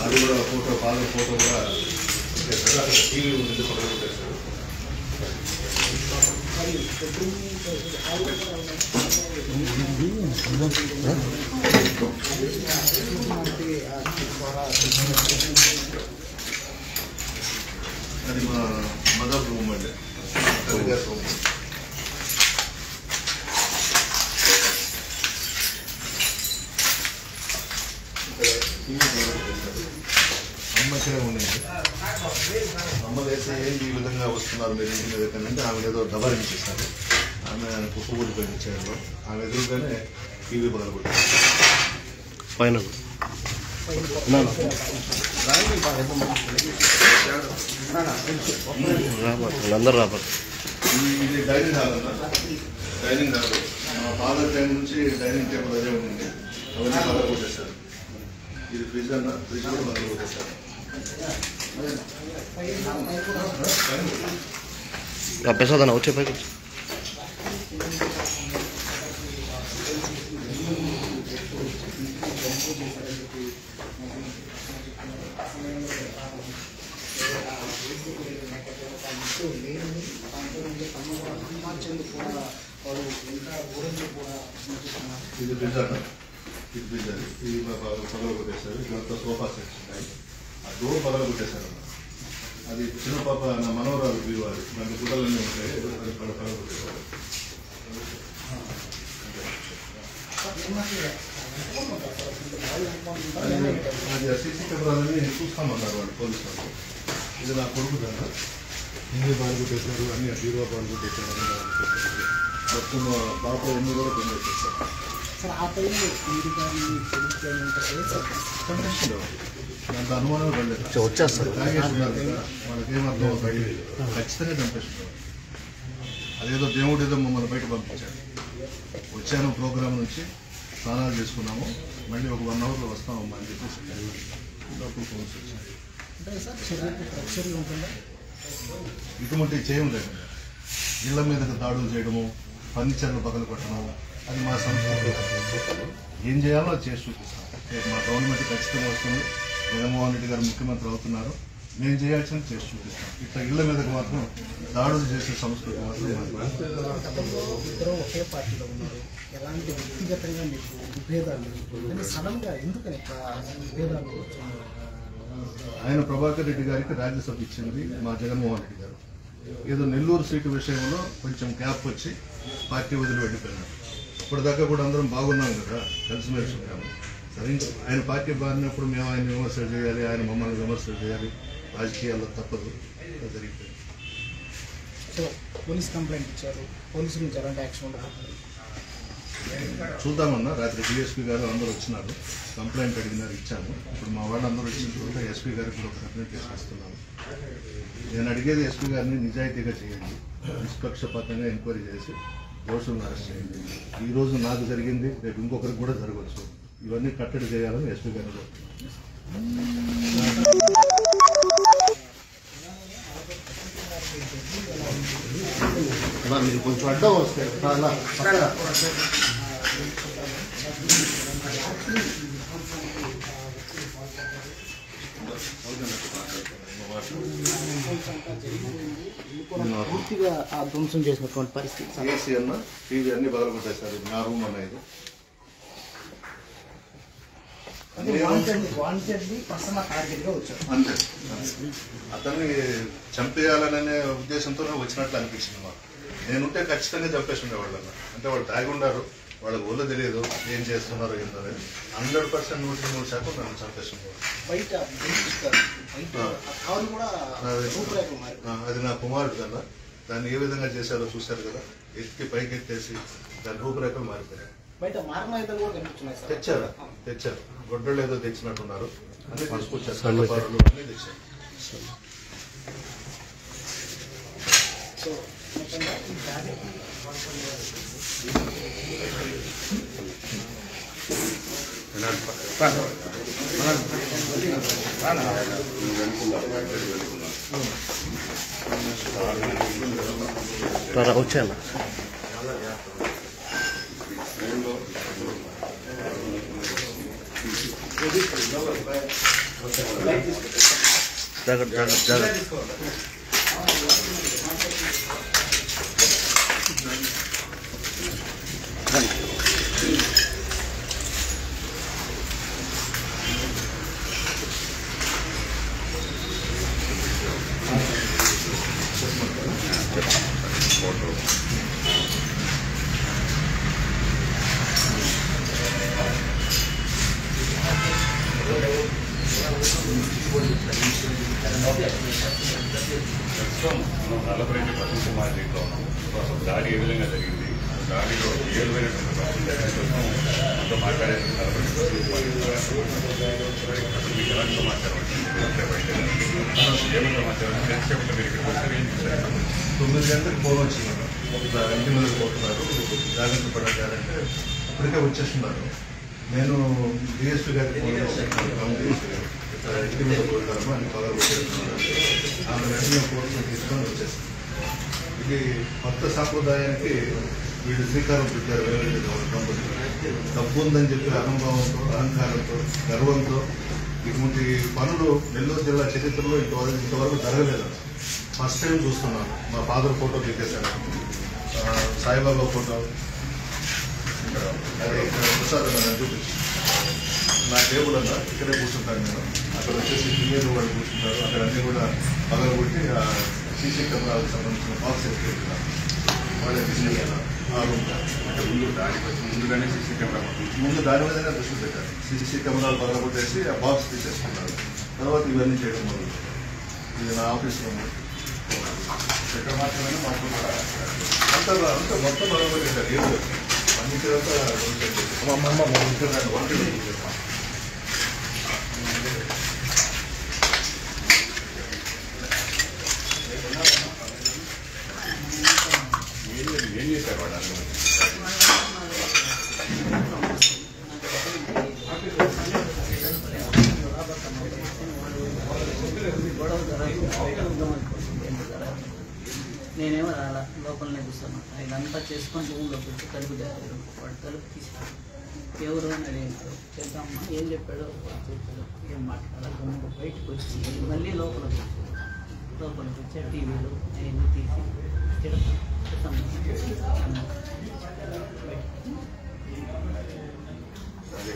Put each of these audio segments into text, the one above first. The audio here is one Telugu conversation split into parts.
అది కూడా ఫోటో ఫాదర్ ఫోటో కూడా చేస్తారు. అక్కడ టీవీ ఉంది ఫోటో పెట్టేస్తారు. అది మా మదర్ రూమ్ అండి, తల్లిగారి రూమ్. అమ్మ ఇక్కడే ఉండేది. అమ్మ వేస్తే ఏంటి ఈ విధంగా వస్తున్నారు మీరు ఇంటి మీద అంటే ఆమె ఏదో దబారించేశారు. ఆమె పువ్వులు పెంచారు. ఆమె ఎదురుగానే టీవీ పగలగొట్టారు. పైన అందరు రాబట్టు. ఇది డైనింగ్ హాల్ అన్న, డైనింగ్ హాల్. మా ఫాదర్ టైం నుంచి డైనింగ్ టేబుల్ అదే ఉంటుంది. అవన్నీ పగలగొట్టేశారు. ఇది ఫ్రిడ్జ్ అన్న, ఫ్రిడ్జ్ కూడా పగలగొట్టేశారు. ప్రసాద్ వచ్చే పైకి వచ్చి ఇది ఫ్రిడ్జ్ అన్న, ఇది ఫ్రిడ్జ్ అది. ఇది పగలగొట్టేశారు. ఇదంతా సోఫా సెట్స్ ఉంటాయి. ఆ డోర్ పగలగొట్టేశారు అన్న. అది చిన్న పాప నా మనవరాలు బీవారు, దాంట్లో గుడ్డలన్నీ ఉంటాయి. పగలగొట్టేశారు. అది సీసీ కెమెరాలని చూస్తామన్నారు వాళ్ళు, పోలీసు వాళ్ళు. ఇది నా కొడుకు కన్నా హిందీ పాల్గొట్టేశారు, అన్ని బీరువా పాల్గొట్టేశారు. మొత్తం పాప 8 రోజులు పనిచేస్తారు. దాంట్లో అనుమానం పడలేదు. వచ్చేస్తారు తాగేస్తున్నారు కదా, వాళ్ళకి ఏమర్థం అవుతుంది. ఖచ్చితంగా చంపేస్తున్నారు. అదేదో దేవుడు ఏదో మమ్మల్ని బయట పంపించాడు. వచ్చాను ప్రోగ్రామ్ నుంచి, స్నానాలు చేసుకున్నాము, మళ్ళీ ఒక 1 అవర్లో వస్తామమ్మా అని చెప్పేసి లోపల ఫోన్స్ వచ్చాయి. ఇటువంటి చేయలేదు. ఇళ్ల మీదకి దాడులు చేయడము, ఫర్నిచర్లు పగలు కొట్టడము, అది మా సంస్కృతి. ఏం చేయాలో అది చేసి చూపిస్తాం. మా గవర్నమెంట్ ఖచ్చితంగా వస్తుంది. జగన్మోహన్ రెడ్డి గారు ముఖ్యమంత్రి అవుతున్నారు. మేము చేయాల్సింది చేసి చూపిస్తాం. ఇట్లా ఇళ్ల మీదకి మాత్రం దాడులు చేసే సంస్కృతి మాత్రం ఇద్దరు ఒకే పార్టీలో ఉన్నారు. ఎలాంటి వ్యక్తిగతంగా మీకు విభేదాలు సడన్గా ఎందుకని విభేదాలు? ఆయన ప్రభాకర్ రెడ్డి గారికి రాజ్యసభ ఇచ్చింది మా జగన్మోహన్ రెడ్డి గారు. ఏదో నెల్లూరు సీటు విషయంలో కొంచెం గ్యాప్ వచ్చి పార్టీ వదిలి వెళ్ళిపోయినారు. ఇప్పటిదాకా కూడా అందరం బాగున్నాం కదా, కలిసిమెలిసి ఉన్నాము. సరే, ఆయన పార్టీ బారినప్పుడు మేము ఆయన విమర్శలు చేయాలి, ఆయన మమ్మల్ని విమర్శలు చేయాలి. రాజకీయాల్లో తప్పదు, జరిగిపోయింది. సో పోలీస్ కంప్లైంట్ ఇచ్చారు. పోలీసు నుంచి ఎలాంటి యాక్షన్ ఉండదు చూద్దామన్నా. రాత్రి డిఎస్పీ గారు అందరూ వచ్చినారు, కంప్లైంట్ అడిగినారు, ఇచ్చాము. ఇప్పుడు మా వాళ్ళు అందరూ వచ్చిన తర్వాత ఎస్పీ గారికి కూడా ఒక రిప్రజెంటేషన్ ఇస్తున్నాము. నేను అడిగేది ఎస్పీ గారిని నిజాయితీగా చేయండి, నిష్పక్షపాతంగా ఎంక్వైరీ చేసి దోషులను అరెస్ట్ చేయండి. ఈరోజు నాకు జరిగింది, రేపు ఇంకొకరికి కూడా జరగవచ్చు. ఇవన్నీ కట్టడి చేయాలని ఎస్పీ గారిని మీరు కొంచెం అడ్డం వస్తే పూర్తిగా ఆ ధ్వంసం చేసినటువంటి పరిస్థితి. ఏసీ అన్న, టీవీ అన్ని బదలగొట్టేశారు. నా రూమ్ అన్న ఇది. అంతే, అతన్ని చంపేయాలనే ఉద్దేశంతోనే వచ్చినట్లు అనిపించింది మాకు. నేనుంటే ఖచ్చితంగా చంపేసి ఉండేవాళ్ళన్న. అంటే వాళ్ళు తాగి ఉన్నారు, వాళ్ళకి ఊళ్ళో తెలియదు ఏం చేస్తున్నారు ఏంటో. 100% 103% నన్ను చంపేస్తున్నారు. అది నా కుమారుడు కన్నా. దాన్ని ఏ విధంగా చేశారో చూశారు కదా, ఎత్తి పైకి ఎత్తేసి దాని రూపురేఖలు మారిపోయాయి. తెచ్చారు గొడ్డళ్ళు ఏదో తెచ్చినట్టున్నారు, అన్ని తీసుకొచ్చారు. సన్నపారులు అన్నీ తెచ్చారు. వచ్చాను జాగ్రత్త జాగ్రత్త జాగ్రత్త. నలభై పర్సెంట్ మార్కెట్లో ఉన్నాం. అసలు దాడి ఏ విధంగా జరిగింది, దాడిలో ఏ విధమైనటువంటి అంతా మాట్లాడేది 40% అసలు మీకు ఎలాంటి సమాచారం ఏమైనా సమాచారం చేసేటప్పుడు మీరు ఇక్కడికి వస్తే ఏం చేశారు? 9 గంటలకు ఫోన్ వచ్చింది మేడం. ఇంటి మీద పోతున్నారు, జాగ్రత్త పడాలంటే ఇప్పటికే వచ్చేస్తున్నారు. నేను డిఎస్పీ గారికి ఫోన్ చేశాను. డిఎస్పీ గారు ఇంటి మీద పోతున్నాము అని పగలు వచ్చేస్తున్నాను. ఆమె వెంటనే ఫోన్ తీసుకొని వచ్చేసింది. ఇది కొత్త సాంప్రదాయానికి వీళ్ళు శ్రీకారం చుట్టారు. తప్పు ఉందని చెప్పి అహంభావంతో, అహంకారంతో, గర్వంతో ఇటువంటి పనులు నెల్లూరు జిల్లా చరిత్రలో ఇంతవరకు జరగలేదు. ఫస్ట్ టైం చూస్తున్నాను. మా ఫాదర్ ఫోటో తీసేశాను, సాయిబాబా ఫోటో అదే ఇక్కడ ప్రసాద్ నన్ను చూపించి నా టేబుల్ అన్నా ఇక్కడే కూర్చుంటాను నేను. అక్కడ వచ్చేసి సీనియర్ వాళ్ళు కూర్చుంటారు. అక్కడ అన్నీ కూడా పగలగొట్టి సీసీ కెమెరాలకు సంబంధించిన బాక్స్ ఎత్తుకెళ్తున్నారు. వాళ్ళే తీసుకెళ్ళాను ఆ రూమ్. అంటే ముందు దాడి ముందుగానే సీసీ కెమెరా ముందు దాని మీదనే దృష్టి పెట్టారు. సీసీ కెమెరాలు పగలగొట్టేసి ఆ బాక్స్ తీసేసుకున్నారు. తర్వాత ఇవన్నీ చేయడం మొదలు. ఇది నా ఆఫీస్లో ఎక్కడ మాత్రమే మాకు అంతా మొత్తం పగలగొట్టేశారు. ఏం లేదు అన్నింటిదంతా వంటి ఏం చేశారు వాడు అసలు? నేనేమో రాలా, లోపలనే కూర్చున్నాను. ఇదంతా చేసుకొని రూమ్లో పెట్టి తలుపు తెచ్చారు. వాడు తలుపు తీసాడు. ఎవరు అని అడిగారు. చేద్దామా ఏం చెప్పాడో చెప్పాడు. ఏం మాట్లాడాలి బయటకు వచ్చి మళ్ళీ లోపలికి వచ్చి టీవీలు అవన్నీ తీసి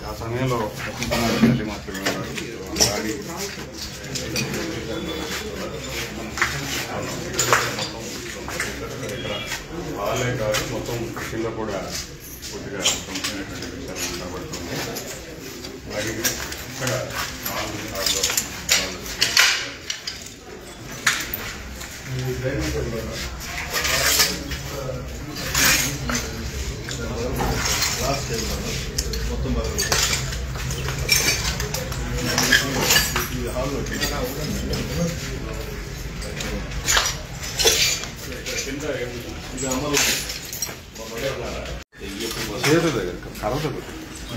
ఆ సమయంలో తల్లి మాత్రమే ఉన్నారు. దాడి ఇక్కడ వాళ్ళే కాదు మొత్తం కింద కూడా పూర్తిగా సంబంధించినటువంటి విషయాలు ఉండబడుతుంది. అలాగే ఇక్కడ హాల్లో లాస్ట్ టైం మొత్తం బాగా హాల్లో కింద ఇది అమలు చేరు దగ్గర కర్రతో కొట్టి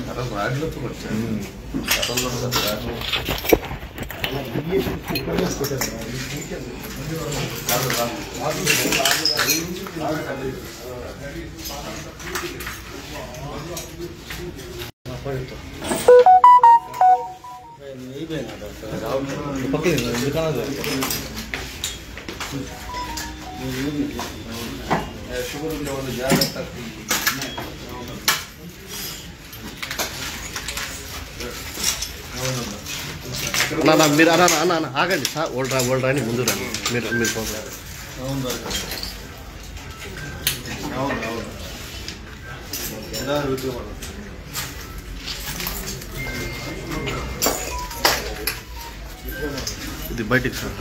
కర్ర రాడ్లతో వచ్చాను. కర్రలో షుగర్ ఉండే వాళ్ళు జాగ్రత్త. అన్న మీరు అన్న అన్న అన్న ఆగండి సార్. వాళ్ళు రాని ముందు రండి. మీరు పోతారు. అవును ఇది బయటికి సార్.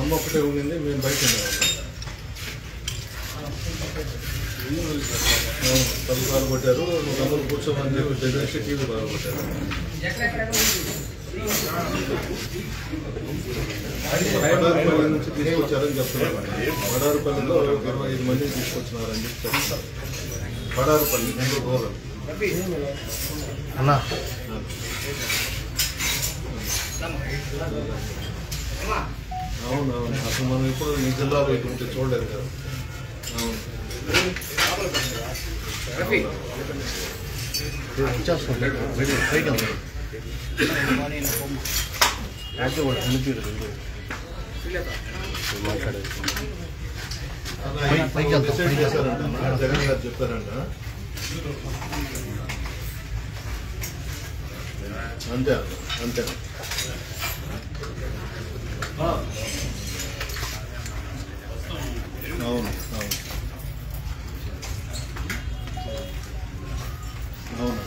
అమ్మ ఒకటే ఉండింది, మేము బయట తల్లి బాగా కొట్టారు. తమ్ముడు కూర్చోమని చెప్పి బెదిరించి టీవీ బాగా కొట్టారు. వడారుపల్లి నుంచి తీసుకొచ్చారని చెప్తున్నారు. వడారుపల్లిలో 25 మందిని తీసుకొచ్చినారని చెప్పి చెప్తున్నారు. వడారుపల్లి రూరల్ అన్నా అవునవును. అసలు మనం ఎప్పుడు ఈ జిల్లాలో ఇటువంటి చూడలేదు కదా. అవును. వచ్చేస్తాం పైకి వెళ్తాం యాక్టివ్ కూడా అనిపించదు మాట్లాడేది పైకి వెళ్తాం డిసైడ్ చేశారంట జగన్ గారు చెప్పారంట. అంతే అంతే అవును అవును అవును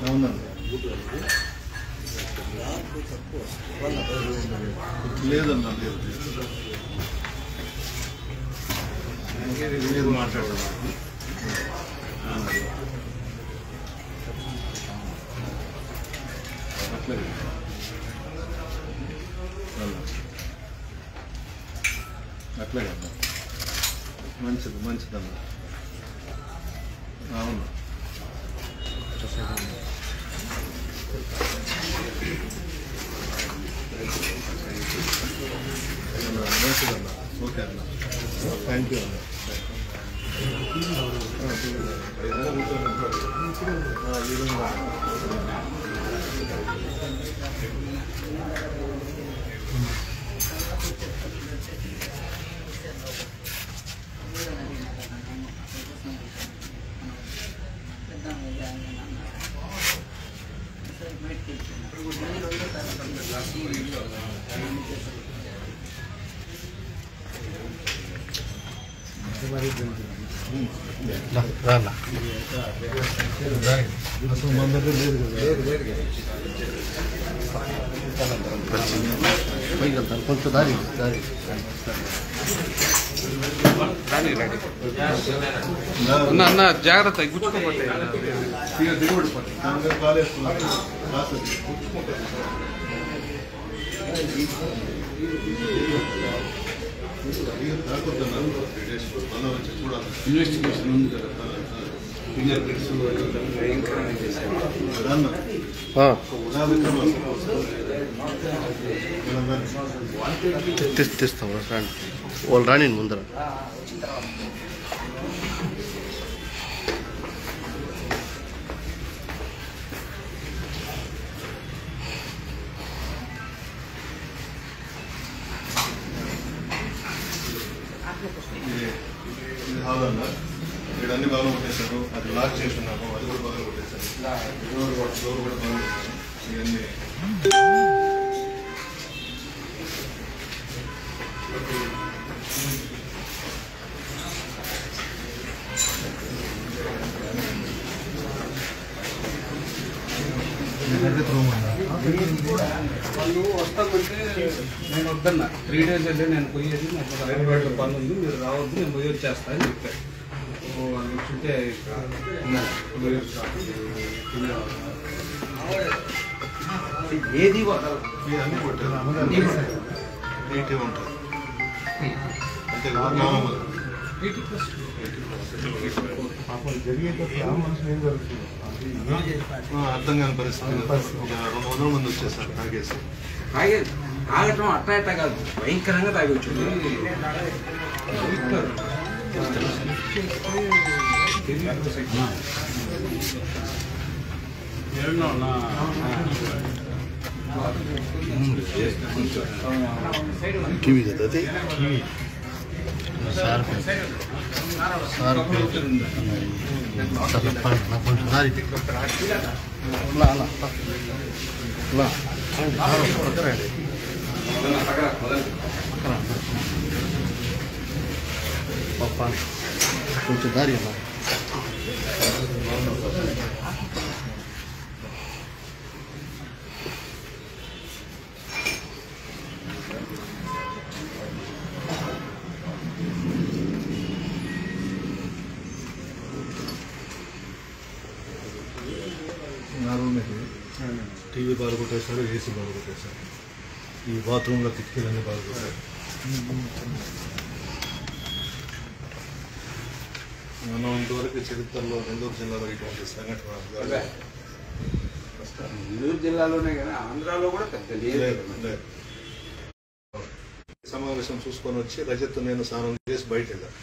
అవునండి. లేదన్నా లేదు మాట్లాడాలి. అట్లాగే అట్లాగే అన్న మంచిదన్న. అవును మంచిదన్న. ఓకే అన్న, థ్యాంక్ యూ అన్న. అసలు మన దగ్గర లేదు కదా. పైకి వెళ్తాను కొంచెం దారి అన్న జాగ్రత్త గుచ్చుకోపోతే దిగుబడిపోతాయి. ఇన్వెస్టిగేషన్ ఉంది కదా, ఫింగర్ ప్రింట్స్ భయంకరంగా చేశారు. తెస్తాం రాండి వాళ్ళు రాని ముందర ఇది హాల్ అన్న. ఇక్కడ అన్ని బాగా కొట్టేశారు. అది లాక్ చేసి ఉన్నాము, అది కూడా బాగా కొట్టేశారు. డోర్ కూడా బాగా కొట్టేశారు. ఇవన్నీ వాళ్ళు వస్తామంటే నేను వద్దన్నా 3 days వెళ్ళి నేను పోయేది నాకు హైదరాబాద్లో పని ఉంది మీరు రావద్దు నేను పోయి వచ్చేస్తా అని చెప్పాను. వాళ్ళు వచ్చుంటే ఏది అన్నీ కొట్టారు. నీట్గా ఉంటుంది అంతే కదా. మామూలు అర్థం కాని పరిస్థితి. 200 మంది వచ్చేసారు తాగేసి. తాగటం అట్టా కాదు, భయంకరంగా తాగి వచ్చింది. కివి కదా అది సార్ కొంచెం దారి కొంచెం దారి అన్నా నా రూమ్ టీవీ బాగా కొట్టేశారు, ఏసీ బాగా కొట్టేశారు. ఈ బాత్రూంలో కిటికీలన్నీ బాగా కొట్టారు. మనం ఇంతవరకు చరిత్రలో నెల్లూరు జిల్లాలో ఇటువంటి సంఘటన నెల్లూరు జిల్లాలోనే కానీ ఆంధ్రాలో కూడా పెద్ద లేదు. లేదు. సమావేశం చూసుకొని వచ్చి రజత్ నేను స్నానం చేసి బయట వెళ్ళాను.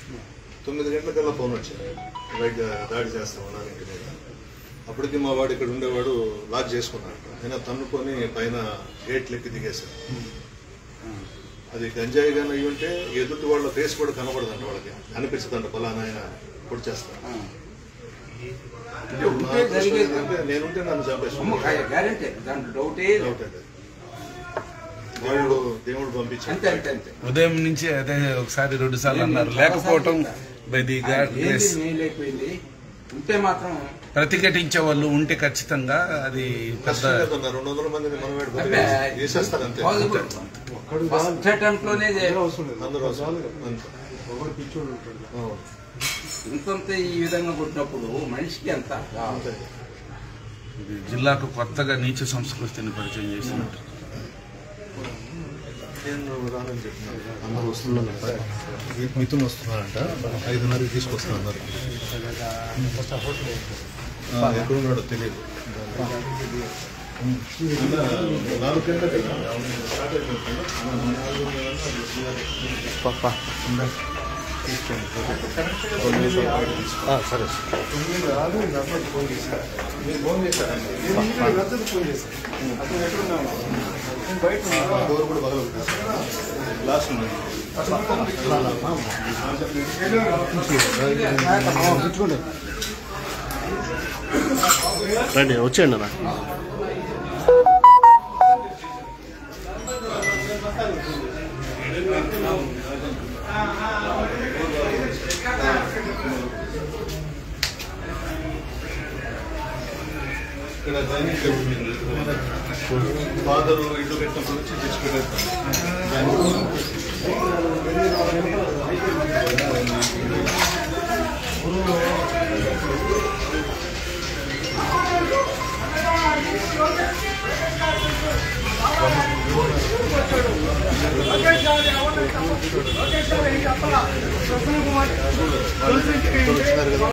9 గంటలకల్లా ఫోన్ వచ్చింది, బయట దాడి చేస్తామన్నారు ఇంటి మీద. అప్పటికి మా వాడు ఇక్కడ ఉండేవాడు లాక్ చేసుకున్నాడు. అయినా తన్నుకొని పైన గేట్లెక్కి దిగేశారు. అది గంజాయి కానీ అయ్యి ఉంటే ఎదుటి వాళ్ళ ఫేస్ కూడా కనబడదంట, వాళ్ళకి అనిపించదంట ఫలానా ఆయన పొడి చేస్తాను. నేనుంటే నన్ను చంపేస్తాను. దేవుడు పంపించాడు. ఉదయం నుంచి అదే ఒకసారి 2 సార్లు అన్నారు, లేకపోవటం ఉంటే మాత్రం ప్రతిఘటించే వాళ్ళు ఉంటే ఖచ్చితంగా అది పెద్ద 200 మందిని మనవాడు చేసేస్తారంతే. ఇంత ఈ విధంగా కొట్టినప్పుడు మనిషికి ఎంత. జిల్లాకు కొత్తగా నీచ సంస్కృతిని పరిచయం చేసినట్టు. నేను రానని చెప్పినాను, అందరూ వస్తున్నారంట, మిథున్ వస్తున్నారంట, 5:30కి తీసుకొస్తున్నారు. ఎక్కడున్నాడో తెలియదు. 4 గంటలకి స్టార్ట్ అయిపోతుంది. సరే ఫోన్ చేశారు. డోర్ కూడా బాగా గ్లాస్ ఉంది. రండి, వచ్చేయండి అన్న. ఇక్కడ డైనింగ్ టేబుల్ మీద ఫాదర్ ఇల్లు కట్టినప్పుడు వచ్చి తెచ్చి పెట్టేస్తాను.